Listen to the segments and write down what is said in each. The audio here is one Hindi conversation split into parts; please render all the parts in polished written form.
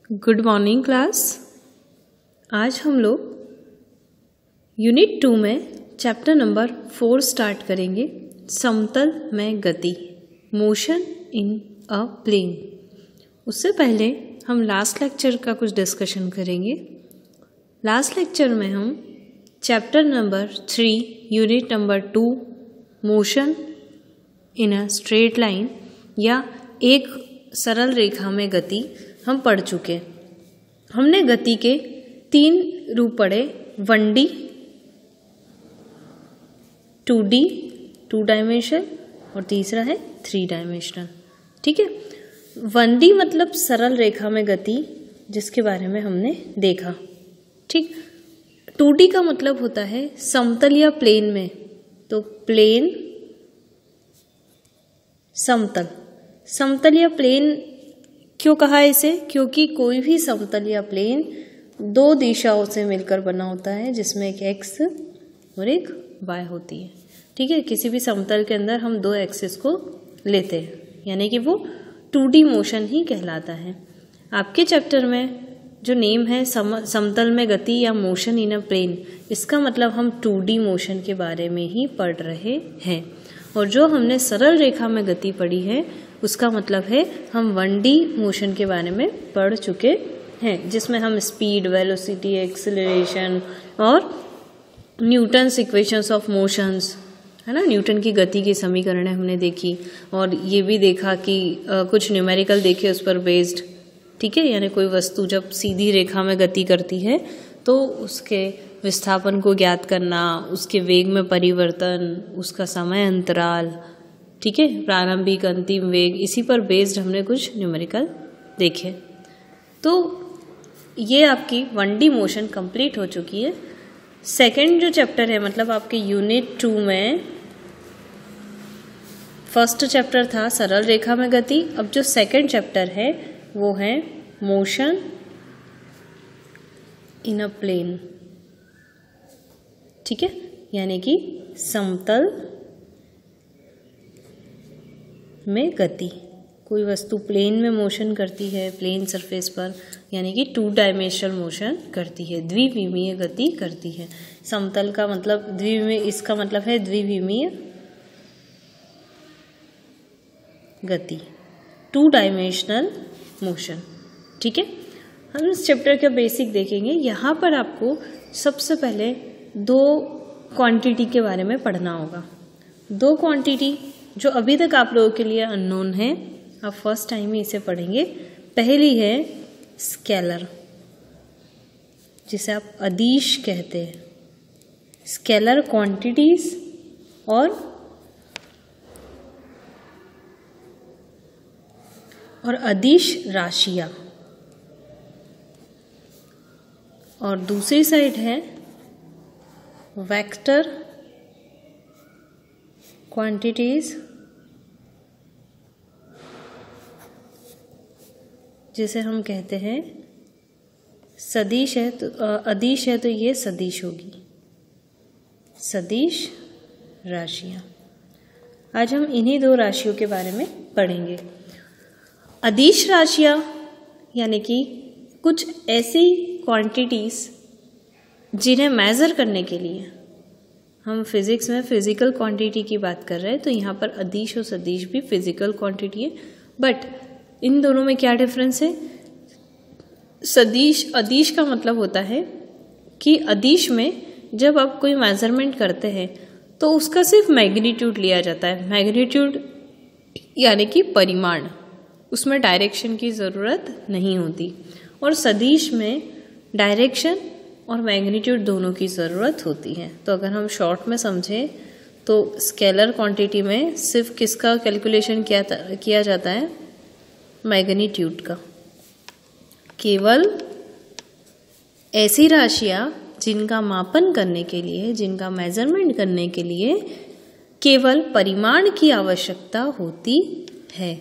Good morning class. आज हम लोग यूनिट 2 में चैप्टर नंबर 4 स्टार्ट करेंगे। समतल में गति, मोशन इन अ प्लेन। उससे पहले हम लास्ट लेक्चर का कुछ डिस्कशन करेंगे। लास्ट लेक्चर में हम chapter number 3 unit number 2 motion in a straight line या एक सरल रेखा में गति हम पढ़ चुके। हमने गति के 3 रूप पढ़े, 1D, 2D 2 डायमेंशनल और तीसरा है 3 डायमेंशनल। ठीक है, 1D मतलब सरल रेखा में गति, जिसके बारे में हमने देखा। ठीक, 2D का मतलब होता है समतल या प्लेन में। तो प्लेन, समतल। समतल या प्लेन क्यों कहा है इसे? क्योंकि कोई भी समतल या प्लेन 2 दिशाओं से मिलकर बना होता है, जिसमें एक एक्स और एक वाई होती है। ठीक है, किसी भी समतल के अंदर हम 2 एक्सिस को लेते हैं, यानी कि वो 2D मोशन ही कहलाता है। आपके चैप्टर में जो नेम है समतल में गति या मोशन इन अ प्लेन, इसका मतलब हम 2D मोशन के बारे में ही पढ़ रहे हैं। और जो हमने सरल रेखा में गति पढ़ी है, उसका मतलब है हम 1D मोशन के बारे में पढ़ चुके हैं, जिसमें हम स्पीड, वेलोसिटी, एक्सेलरेशन और न्यूटन्स इक्वेशंस ऑफ मोशंस, है ना, न्यूटन की गति की समीकरणें हमने देखी। और ये भी देखा कि कुछ न्यूमेरिकल देखे उस पर बेस्ड। ठीक है, यानी कोई वस्तु जब सीधी रेखा में गति करती है तो उसके विस्थापन को ज्ञात करना, उसके वेग में परिवर्तन, उसका समय अंतराल, ठीक है, प्रारंभिक अंतिम वेग, इसी पर बेस्ड हमने कुछ न्यूमेरिकल देखे। तो ये आपकी 1D मोशन कंप्लीट हो चुकी है। सेकंड जो चैप्टर है, मतलब आपके यूनिट 2 में फर्स्ट चैप्टर था सरल रेखा में गति। अब जो सेकंड चैप्टर है वो है मोशन इन अ प्लेन। ठीक है, यानी कि समतल में गति। कोई वस्तु प्लेन में मोशन करती है, प्लेन सरफेस पर, यानी कि 2 डायमेंशनल मोशन करती है, द्विविमीय गति करती है। समतल का मतलब द्विविमीय, इसका मतलब है द्विविमीय गति, 2 डायमेंशनल मोशन। ठीक है, हम इस चैप्टर का बेसिक देखेंगे। यहाँ पर आपको सबसे पहले 2 क्वांटिटी के बारे में पढ़ना होगा। 2 क्वांटिटी जो अभी तक आप लोगों के लिए अननोन है, आप फर्स्ट टाइम ही इसे पढ़ेंगे। पहली है स्केलर, जिसे आप अदिश कहते हैं। स्केलर क्वांटिटीज और अदिश राशियां। और दूसरी साइड है वेक्टर क्वांटिटीज, जिसे हम कहते हैं सदिश है। तो अदिश है तो ये सदिश होगी, सदिश राशियां। आज हम इन्हीं 2 राशियों के बारे में पढ़ेंगे। अदिश राशियां यानी कि कुछ ऐसी क्वांटिटीज जिन्हें मेज़र करने के लिए, हम फिजिक्स में फिजिकल क्वांटिटी की बात कर रहे हैं, तो यहाँ पर अदिश और सदिश भी फिजिकल क्वांटिटी है। बट इन दोनों में क्या डिफरेंस है? सदिश, अदिश का मतलब होता है कि अदिश में जब आप कोई मेजरमेंट करते हैं तो उसका सिर्फ मैग्नीट्यूड लिया जाता है। मैग्नीट्यूड यानी कि परिमाण, उसमें डायरेक्शन की ज़रूरत नहीं होती। और सदिश में डायरेक्शन और मैग्नीट्यूड दोनों की ज़रूरत होती है। तो अगर हम शॉर्ट में समझें तो स्केलर क्वांटिटी में सिर्फ किसका कैलकुलेशन किया जाता है? मैग्नीट्यूड का। केवल ऐसी राशियाँ जिनका मापन करने के लिए, जिनका मेजरमेंट करने के लिए केवल परिमाण की आवश्यकता होती है,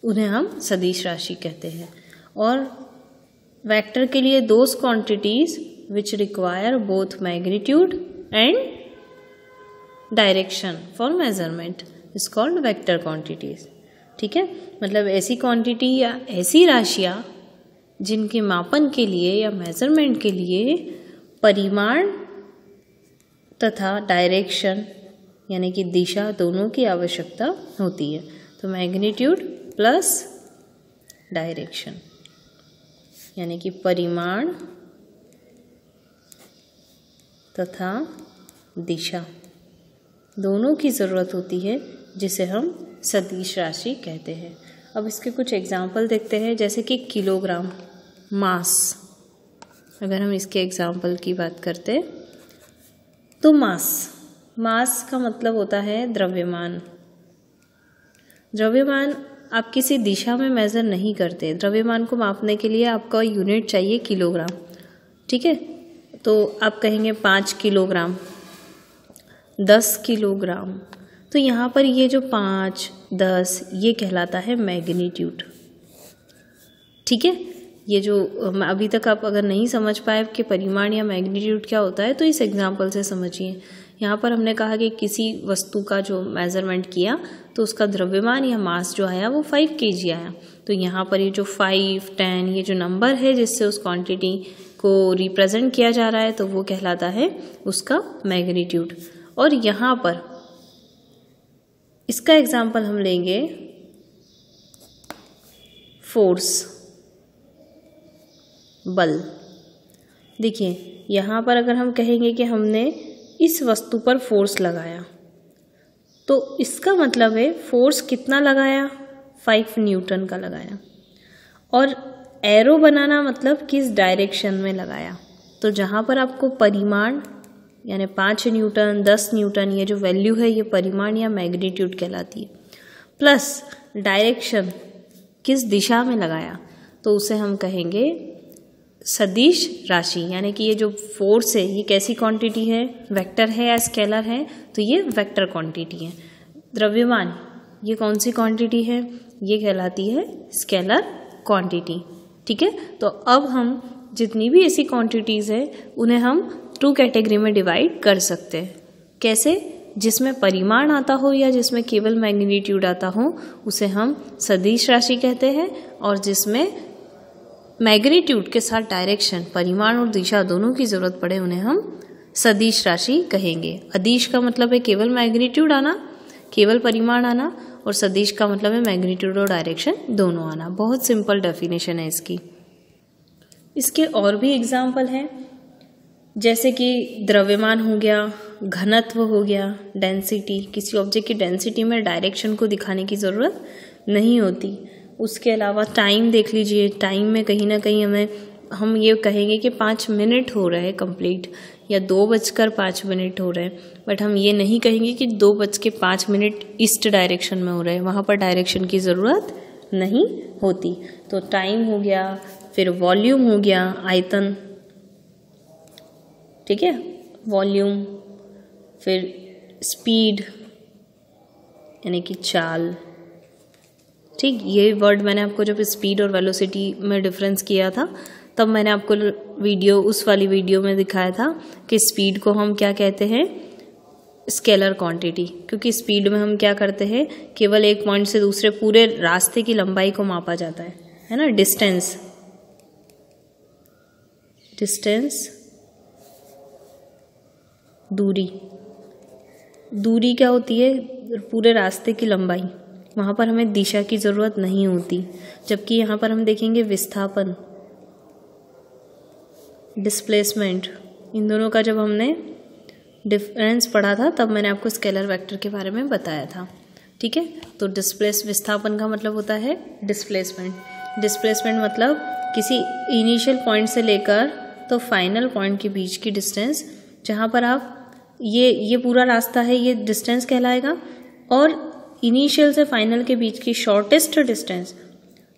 उन्हें हम सदिश राशि कहते हैं। और वेक्टर के लिए those quantities which require both magnitude and direction for measurement is called vector quantities. ठीक है, मतलब ऐसी क्वांटिटी या ऐसी राशियाँ जिनके मापन के लिए या मेजरमेंट के लिए परिमाण तथा डायरेक्शन यानी कि दिशा दोनों की आवश्यकता होती है। तो मैग्नीट्यूड प्लस डायरेक्शन यानी कि परिमाण तथा दिशा दोनों की ज़रूरत होती है, जिसे हम सदिश राशि कहते हैं। अब इसके कुछ एग्जाम्पल देखते हैं, जैसे कि किलोग्राम, मास। अगर हम इसके एग्जाम्पल की बात करें तो मास का मतलब होता है द्रव्यमान। द्रव्यमान आप किसी दिशा में मेज़र नहीं करते, द्रव्यमान को मापने के लिए आपका यूनिट चाहिए किलोग्राम। ठीक है, तो आप कहेंगे 5 किलोग्राम, 10 किलोग्राम। तो यहाँ पर ये जो 5, 10 ये कहलाता है मैग्नीट्यूड। ठीक है, ये जो अभी तक आप अगर नहीं समझ पाए कि परिमाण या मैग्नीट्यूड क्या होता है तो इस एग्जाम्पल से समझिए। यहाँ पर हमने कहा कि किसी वस्तु का जो मेज़रमेंट किया तो उसका द्रव्यमान या मास जो आया वो 5 kg आया। तो यहाँ पर ये जो 5, 10 ये जो नंबर है जिससे उस क्वांटिटी को रिप्रेजेंट किया जा रहा है तो वो कहलाता है उसका मैग्नीट्यूड। और यहाँ पर इसका एग्जाम्पल हम लेंगे फोर्स, बल। देखिए यहाँ पर अगर हम कहेंगे कि हमने इस वस्तु पर फोर्स लगाया तो इसका मतलब है फोर्स कितना लगाया, 5 न्यूटन का लगाया। और एरो बनाना मतलब किस डायरेक्शन में लगाया। तो जहाँ पर आपको परिमाण यानी 5 न्यूटन, 10 न्यूटन ये जो वैल्यू है ये परिमाण या मैग्नीट्यूड कहलाती है। प्लस डायरेक्शन किस दिशा में लगाया तो उसे हम कहेंगे सदिश राशि। यानी कि ये जो फोर्स है ये कैसी क्वांटिटी है, वेक्टर है या स्केलर है, तो ये वेक्टर क्वांटिटी है। द्रव्यमान ये कौन सी क्वांटिटी है, ये कहलाती है स्केलर क्वांटिटी। ठीक है, तो अब हम जितनी भी ऐसी क्वांटिटीज़ है उन्हें हम 2 कैटेगरी में डिवाइड कर सकते हैं। कैसे, जिसमें परिमाण आता हो या जिसमें केवल मैग्नीट्यूड आता हो उसे हम सदिश राशि कहते हैं, और जिसमें मैग्नीट्यूड के साथ डायरेक्शन, परिमाण और दिशा दोनों की जरूरत पड़े उन्हें हम सदिश राशि कहेंगे। अदिश का मतलब है केवल मैग्नीट्यूड आना, केवल परिमाण आना, और सदिश का मतलब है मैग्नीट्यूड और डायरेक्शन दोनों आना। बहुत सिंपल डेफिनेशन है इसकी। इसके और भी एग्जाम्पल हैं, जैसे कि द्रव्यमान हो गया, घनत्व हो गया, डेंसिटी। किसी ऑब्जेक्ट की डेंसिटी में डायरेक्शन को दिखाने की ज़रूरत नहीं होती। उसके अलावा टाइम देख लीजिए, टाइम में कहीं ना कहीं हम ये कहेंगे कि 5 मिनट हो रहे हैं कंप्लीट, या 2:05 हो रहे हैं, बट हम ये नहीं कहेंगे कि 2:05 ईस्ट डायरेक्शन में हो रहे हैं, वहाँ पर डायरेक्शन की ज़रूरत नहीं होती। तो टाइम हो गया, फिर वॉल्यूम हो गया, आयतन। ठीक है, वॉल्यूम, फिर स्पीड यानी कि चाल। ठीक, ये वर्ड मैंने आपको जब स्पीड और वेलोसिटी में डिफरेंस किया था तब मैंने आपको उस वाली वीडियो में दिखाया था कि स्पीड को हम क्या कहते हैं, स्केलर क्वांटिटी। क्योंकि स्पीड में हम क्या करते हैं, केवल एक पॉइंट से दूसरे पूरे रास्ते की लंबाई को मापा जाता है ना, डिस्टेंस। दूरी क्या होती है, पूरे रास्ते की लंबाई। वहाँ पर हमें दिशा की ज़रूरत नहीं होती। जबकि यहाँ पर हम देखेंगे विस्थापन, डिस्प्लेसमेंट, इन दोनों का जब हमने डिफरेंस पढ़ा था तब मैंने आपको स्केलर वेक्टर के बारे में बताया था। ठीक है, तो विस्थापन का मतलब होता है डिस्प्लेसमेंट मतलब किसी इनिशियल पॉइंट से लेकर तो फाइनल पॉइंट के बीच की डिस्टेंस, जहाँ पर आप ये पूरा रास्ता है ये डिस्टेंस कहलाएगा। और इनिशियल से फाइनल के बीच की शॉर्टेस्ट डिस्टेंस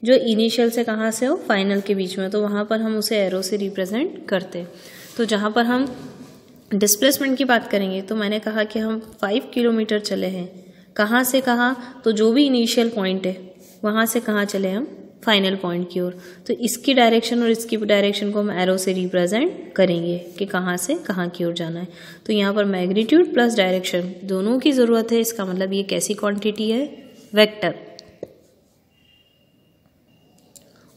जो इनिशियल से कहाँ से हो, फाइनल के बीच में, तो वहाँ पर हम उसे एरो से रिप्रेजेंट करते। तो जहाँ पर हम डिस्प्लेसमेंट की बात करेंगे तो मैंने कहा कि हम 5 किलोमीटर चले हैं, कहाँ से कहाँ, तो जो भी इनिशियल पॉइंट है वहाँ से कहाँ चले हम, फाइनल पॉइंट की ओर। तो इसकी डायरेक्शन और इसकी डायरेक्शन को हम एरो से रिप्रेजेंट करेंगे कि कहाँ से कहाँ की ओर जाना है। तो यहाँ पर मैग्नीट्यूड प्लस डायरेक्शन दोनों की ज़रूरत है। इसका मतलब ये कैसी क्वांटिटी है, वेक्टर।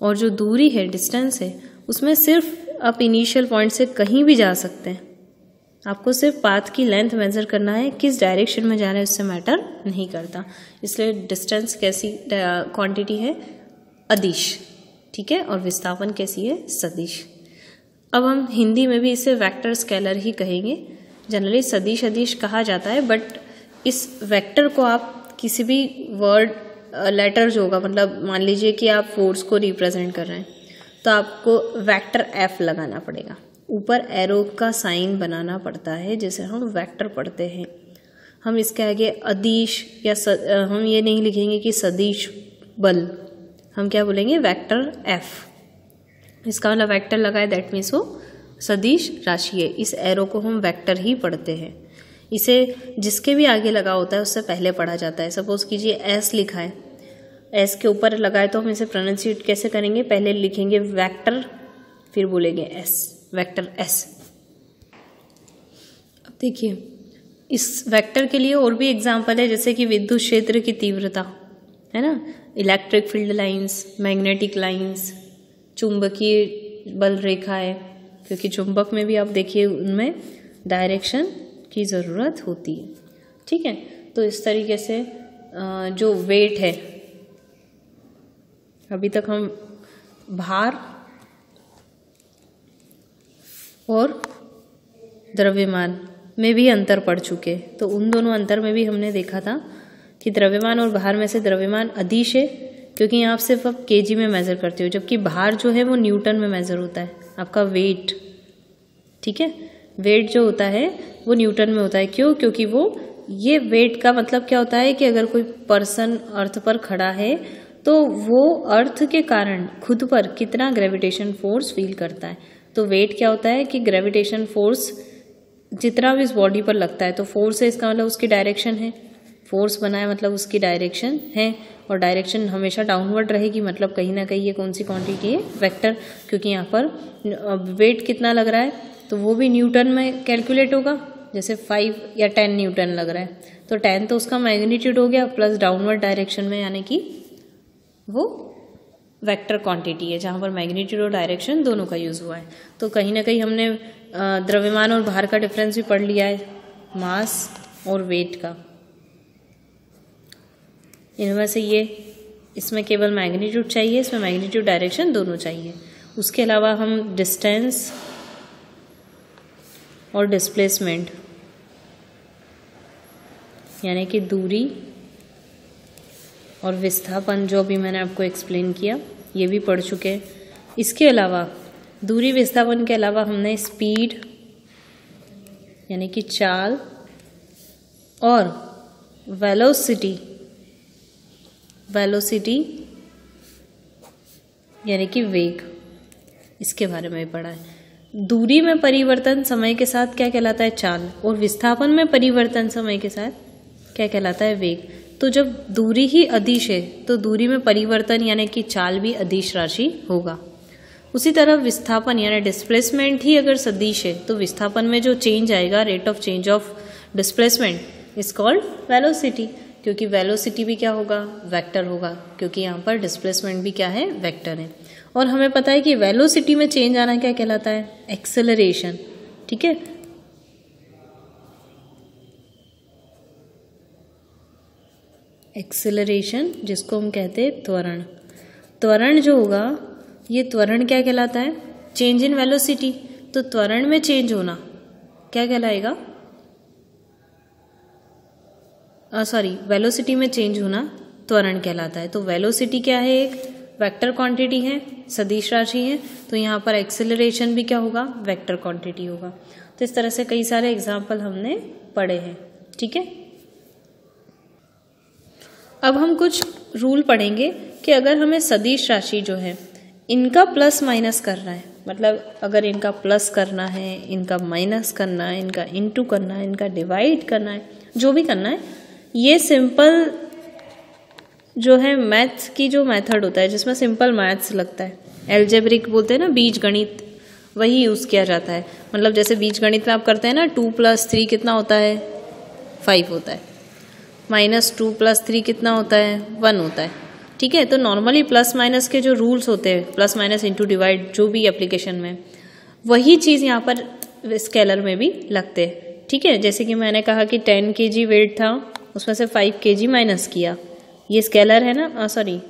और जो दूरी है, डिस्टेंस है, उसमें सिर्फ आप इनिशियल पॉइंट से कहीं भी जा सकते हैं। आपको सिर्फ पाथ की लेंथ मेजर करना है, किस डायरेक्शन में जा रहे हैं उससे मैटर नहीं करता। इसलिए डिस्टेंस कैसी क्वांटिटी है? अदिश, ठीक है, और विस्थापन कैसी है? सदिश। अब हम हिंदी में भी इसे वेक्टर स्केलर ही कहेंगे। जनरली सदिश अदिश कहा जाता है, बट इस वेक्टर को आप किसी भी वर्ड लेटर जो होगा, मतलब मान लीजिए कि आप फोर्स को रिप्रेजेंट कर रहे हैं तो आपको वेक्टर एफ लगाना पड़ेगा, ऊपर एरो का साइन बनाना पड़ता है, जिसे हम वेक्टर पढ़ते हैं। हम इसके आगे अदिश या हम ये नहीं लिखेंगे कि सदिश बल, हम क्या बोलेंगे? Vector F. इसका मतलब वेक्टर लगाए दैट मीन्स वो सदिश राशि है। इस एरो को हम वेक्टर ही पढ़ते हैं। इसे जिसके भी आगे लगा होता है उससे पहले पढ़ा जाता है। सपोज कीजिए एस लिखा है, एस के ऊपर लगाए तो हम इसे प्रोनाउंसिएट कैसे करेंगे? पहले लिखेंगे वेक्टर, फिर बोलेंगे एस, वेक्टर एस। अब देखिए इस वेक्टर के लिए और भी एग्जाम्पल है, जैसे कि विद्युत क्षेत्र की तीव्रता है ना, electric field lines, magnetic lines, चुंबकीय बल रेखा है, क्योंकि चुंबक में भी आप देखिए उनमें डायरेक्शन की ज़रूरत होती है, ठीक है। तो इस तरीके से जो वेट है, अभी तक हम भार और द्रव्यमान में भी अंतर पढ़ चुके, तो उन दोनों अंतर में भी हमने देखा था कि द्रव्यमान और भार में से द्रव्यमान अदिश है, क्योंकि यहाँ आप सिर्फ आप केजी में मेज़र करते हो, जबकि भार जो है वो न्यूटन में मेज़र होता है, आपका वेट, ठीक है। वेट जो होता है वो न्यूटन में होता है। क्यों? क्योंकि वो ये वेट का मतलब क्या होता है कि अगर कोई पर्सन अर्थ पर खड़ा है तो वो अर्थ के कारण खुद पर कितना ग्रेविटेशन फोर्स फील करता है। तो वेट क्या होता है कि ग्रेविटेशन फोर्स जितना भी इस बॉडी पर लगता है, तो फोर्स है इसका मतलब उसकी डायरेक्शन है, फोर्स बना है मतलब उसकी डायरेक्शन है, और डायरेक्शन हमेशा डाउनवर्ड रहेगी, मतलब कहीं ना कहीं ये कौन सी क्वांटिटी है? वेक्टर। क्योंकि यहाँ पर वेट कितना लग रहा है तो वो भी न्यूटन में कैलकुलेट होगा, जैसे 5 या 10 न्यूटन लग रहा है तो 10 तो उसका मैग्नीट्यूड हो गया, प्लस डाउनवर्ड डायरेक्शन में, यानी कि वो वेक्टर क्वांटिटी है जहाँ पर मैग्नीट्यूड और डायरेक्शन दोनों का यूज़ हुआ है। तो कहीं ना कहीं हमने द्रव्यमान और भार का डिफरेंस भी पढ़ लिया है, मास और वेट का। इनमें से ये, इसमें केवल मैग्नीट्यूड चाहिए, इसमें मैग्नीट्यूड डायरेक्शन दोनों चाहिए। उसके अलावा हम डिस्टेंस और डिस्प्लेसमेंट, यानी कि दूरी और विस्थापन, जो भी मैंने आपको एक्सप्लेन किया, ये भी पढ़ चुके हैं। इसके अलावा दूरी विस्थापन के अलावा हमने स्पीड यानी कि चाल और वेलोसिटी यानी कि वेग, इसके बारे में पढ़ा है। दूरी में परिवर्तन समय के साथ क्या कहलाता है? चाल, और विस्थापन में परिवर्तन समय के साथ क्या कहलाता है? वेग। तो जब दूरी ही अदिश है तो दूरी में परिवर्तन यानी कि चाल भी अदिश राशि होगा। उसी तरह विस्थापन यानी डिस्प्लेसमेंट ही अगर सदिश है तो विस्थापन में जो चेंज आएगा, rate of change of displacement is called velocity, क्योंकि वेलोसिटी भी क्या होगा? वेक्टर होगा, क्योंकि यहाँ पर डिस्प्लेसमेंट भी क्या है? वेक्टर है। और हमें पता है कि वेलोसिटी में चेंज आना क्या कहलाता है? एक्सेलरेशन, ठीक है। एक्सेलरेशन जिसको हम कहते हैं त्वरण। त्वरण जो होगा, ये त्वरण क्या कहलाता है? Change in velocity. तो त्वरण में चेंज होना क्या कहलाएगा? वेलोसिटी में चेंज होना त्वरण कहलाता है। तो वेलोसिटी क्या है? एक वेक्टर क्वांटिटी है, सदिश राशि है, तो यहाँ पर एक्सेलरेशन भी क्या होगा? वेक्टर क्वांटिटी होगा। तो इस तरह से कई सारे एग्जाम्पल हमने पढ़े हैं, ठीक है। अब हम कुछ रूल पढ़ेंगे कि अगर हमें सदिश राशि जो है इनका प्लस माइनस करना है, मतलब अगर इनका प्लस करना है, इनका माइनस करना है, इनका इनटू करना है, इनका डिवाइड करना है, जो भी करना है, ये सिंपल जो है मैथ्स की जो मेथड होता है जिसमें सिंपल मैथ्स लगता है, एल्जेब्रिक बोलते हैं ना, बीज गणित, वही यूज़ किया जाता है। मतलब जैसे बीज गणित में आप करते हैं ना, 2 + 3 कितना होता है? 5 होता है, -2 + 3 कितना होता है? 1 होता है, ठीक ठीक है। तो नॉर्मली प्लस माइनस के जो रूल्स होते हैं, प्लस माइनस इंटू डिवाइड, जो भी एप्लीकेशन में, वही चीज़ यहाँ पर स्केलर में भी लगते हैं। ठीक है, जैसे कि मैंने कहा कि 10 kg वेट था, उसमें से 5 kg माइनस किया, ये स्केलर है ना, सॉरी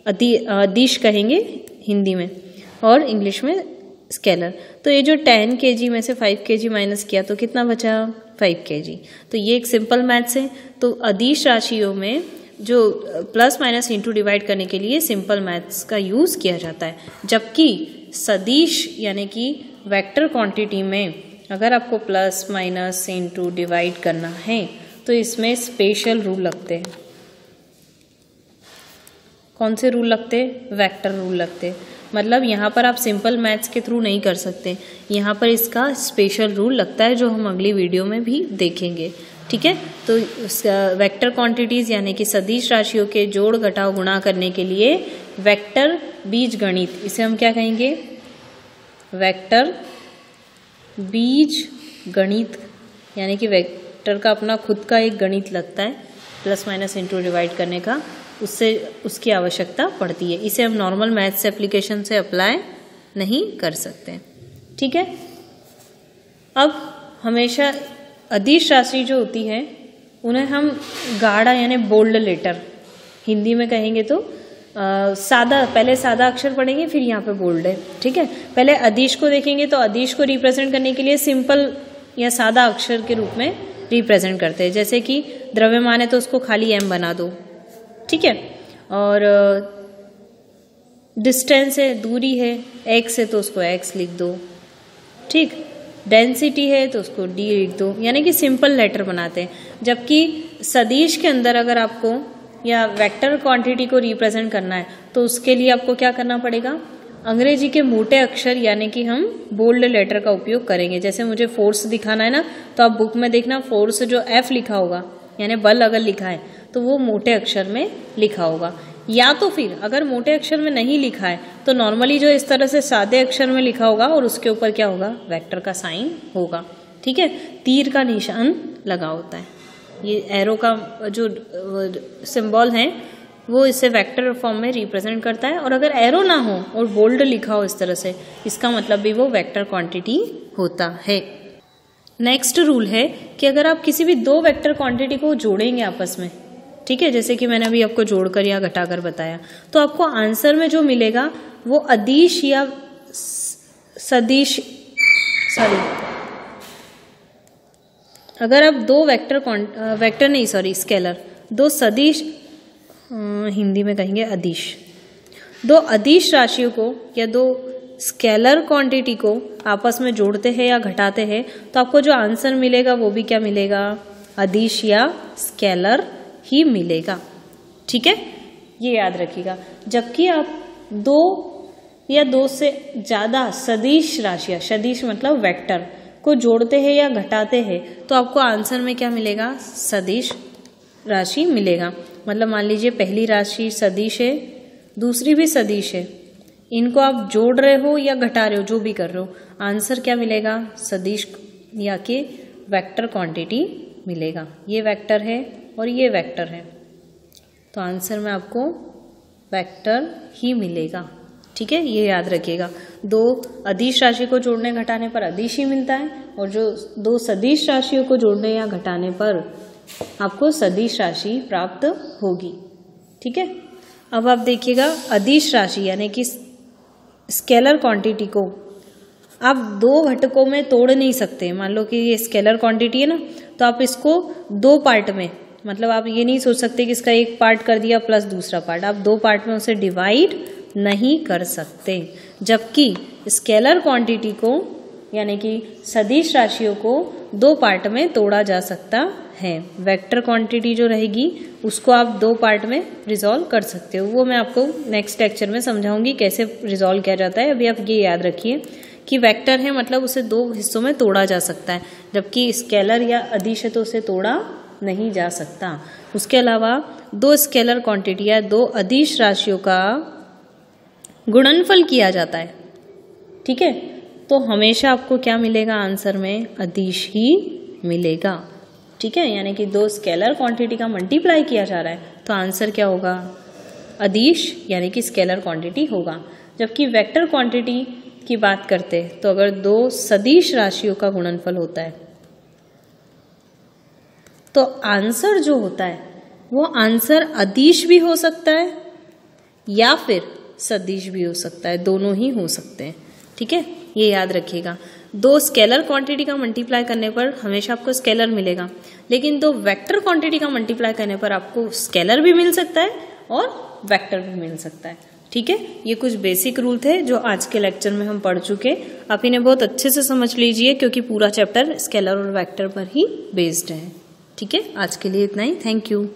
अदिश कहेंगे हिंदी में और इंग्लिश में स्केलर। तो ये जो 10 kg में से 5 kg माइनस किया तो कितना बचा, 5 kg। तो ये एक सिंपल मैथ्स है। तो अदिश राशियों में जो प्लस माइनस इंटू डिवाइड करने के लिए सिंपल मैथ्स का यूज़ किया जाता है, जबकि सदिश यानी कि वेक्टर क्वांटिटी में अगर आपको प्लस माइनस इंटू डिवाइड करना है तो इसमें स्पेशल रूल लगते हैं। कौन से रूल लगते हैं, वेक्टर रूल लगते हैं। मतलब यहाँ पर आप सिंपल मैथ्स के थ्रू नहीं कर सकते, यहाँ पर इसका स्पेशल रूल लगता है जो हम अगली वीडियो में भी देखेंगे। ठीक है, तो वेक्टर क्वांटिटीज़ यानी कि सदिश राशियों के जोड़ घटाव गुणा करने के लिए वेक्टर बीज गणित, इसे हम क्या कहेंगे, वेक्टर बीज गणित, यानी कि वेक्टर का अपना खुद का एक गणित लगता है प्लस माइनस इंटू डिवाइड करने का, उससे उसकी आवश्यकता पड़ती है। इसे हम नॉर्मल मैथ्स एप्लीकेशन से अप्लाई नहीं कर सकते। ठीक है, अब हमेशा अदिश राशि जो होती है उन्हें हम गाढ़ा यानी बोल्ड लेटर, हिंदी में कहेंगे तो सादा, पहले सादा अक्षर पढ़ेंगे फिर यहाँ पे बोल्ड है। ठीक है, पहले अदिश को देखेंगे तो अदिश को रिप्रेजेंट करने के लिए सिंपल या सादा अक्षर के रूप में रिप्रेजेंट करते हैं। जैसे कि द्रव्यमान है तो उसको खाली m बना दो। ठीक है, और डिस्टेंस है, दूरी है, x है तो उसको x लिख दो। ठीक, डेंसिटी है तो उसको d लिख दो, यानी कि सिंपल लेटर बनाते हैं। जबकि सदिश के अंदर अगर आपको या वेक्टर क्वांटिटी को रिप्रेजेंट करना है तो उसके लिए आपको क्या करना पड़ेगा, अंग्रेजी के मोटे अक्षर यानी कि हम बोल्ड लेटर का उपयोग करेंगे। जैसे मुझे फोर्स दिखाना है ना, तो आप बुक में देखना फोर्स जो F लिखा होगा यानी बल अगर लिखा है तो वो मोटे अक्षर में लिखा होगा, या तो फिर अगर मोटे अक्षर में नहीं लिखा है तो नॉर्मली जो इस तरह से सादे अक्षर में लिखा होगा और उसके ऊपर क्या होगा, वेक्टर का साइन होगा। ठीक है, तीर का निशान लगा होता है, ये एरो का जो सिंबल है वो इसे वेक्टर फॉर्म में रिप्रेजेंट करता है। और अगर एरो ना हो और बोल्ड लिखा हो इस तरह से, इसका मतलब भी वो वेक्टर क्वांटिटी होता है। नेक्स्ट रूल है कि अगर आप किसी भी दो वेक्टर क्वांटिटी को जोड़ेंगे आपस में, ठीक है, जैसे कि मैंने अभी आपको जोड़कर या घटाकर बताया, तो आपको आंसर में जो मिलेगा वो अदिश या सदिश, सॉरी, अगर आप दो वेक्टर नहीं सॉरी स्केलर, दो सदिश, हिंदी में कहेंगे अदिश, दो अदिश राशियों को या दो स्केलर क्वांटिटी को आपस में जोड़ते हैं या घटाते हैं तो आपको जो आंसर मिलेगा वो भी क्या मिलेगा, अदिश या स्केलर ही मिलेगा। ठीक है, ये याद रखिएगा। जबकि आप दो या दो से ज़्यादा सदिश राशियाँ, सदिश मतलब वेक्टर को जोड़ते हैं या घटाते हैं तो आपको आंसर में क्या मिलेगा, सदिश राशि मिलेगा। मतलब मान लीजिए पहली राशि सदिश है, दूसरी भी सदिश है, इनको आप जोड़ रहे हो या घटा रहे हो, जो भी कर रहे हो, आंसर क्या मिलेगा, सदिश या कि वेक्टर क्वांटिटी मिलेगा। ये वेक्टर है और ये वेक्टर है, तो आंसर में आपको वेक्टर ही मिलेगा। ठीक है, ये याद रखिएगा। दो अदिश राशि को जोड़ने घटाने पर अदिश ही मिलता है और जो दो सदिश राशियों को जोड़ने या घटाने पर आपको सदिश राशि प्राप्त होगी। ठीक है, अब आप देखिएगा अदिश राशि यानी कि स्केलर क्वांटिटी को आप दो घटकों में तोड़ नहीं सकते। मान लो कि ये स्केलर क्वांटिटी है ना, तो आप इसको दो पार्ट में, मतलब आप ये नहीं सोच सकते कि इसका एक पार्ट कर दिया प्लस दूसरा पार्ट, आप दो पार्ट में उसे डिवाइड नहीं कर सकते। जबकि स्केलर क्वांटिटी को यानी कि सदिश राशियों को दो पार्ट में तोड़ा जा सकता है। वेक्टर क्वांटिटी जो रहेगी उसको आप दो पार्ट में रिजॉल्व कर सकते हो, वो मैं आपको नेक्स्ट लेक्चर में समझाऊंगी कैसे रिजॉल्व किया जाता है। अभी आप ये याद रखिए कि वेक्टर है मतलब उसे दो हिस्सों में तोड़ा जा सकता है, जबकि स्केलर या अदिश है तो उसे तोड़ा नहीं जा सकता। उसके अलावा दो स्केलर क्वांटिटी या दो अदिश राशियों का गुणनफल किया जाता है। ठीक है, तो हमेशा आपको क्या मिलेगा, आंसर में अदिश ही मिलेगा। ठीक है, यानी कि दो स्केलर क्वांटिटी का मल्टीप्लाई किया जा रहा है तो आंसर क्या होगा, अदिश यानी कि स्केलर क्वांटिटी होगा। जबकि वेक्टर क्वांटिटी की बात करते हैं तो अगर दो सदिश राशियों का गुणनफल होता है तो आंसर जो होता है वो आंसर अदिश भी हो सकता है या फिर सदिश भी हो सकता है, दोनों ही हो सकते हैं। ठीक है, ये याद रखिएगा। दो स्केलर क्वांटिटी का मल्टीप्लाई करने पर हमेशा आपको स्केलर मिलेगा, लेकिन दो वेक्टर क्वांटिटी का मल्टीप्लाई करने पर आपको स्केलर भी मिल सकता है और वेक्टर भी मिल सकता है। ठीक है, ये कुछ बेसिक रूल थे जो आज के लेक्चर में हम पढ़ चुके। आप इन्हें बहुत अच्छे से समझ लीजिए क्योंकि पूरा चैप्टर स्केलर और वेक्टर पर ही बेस्ड है। ठीक है, आज के लिए इतना ही। Thank you.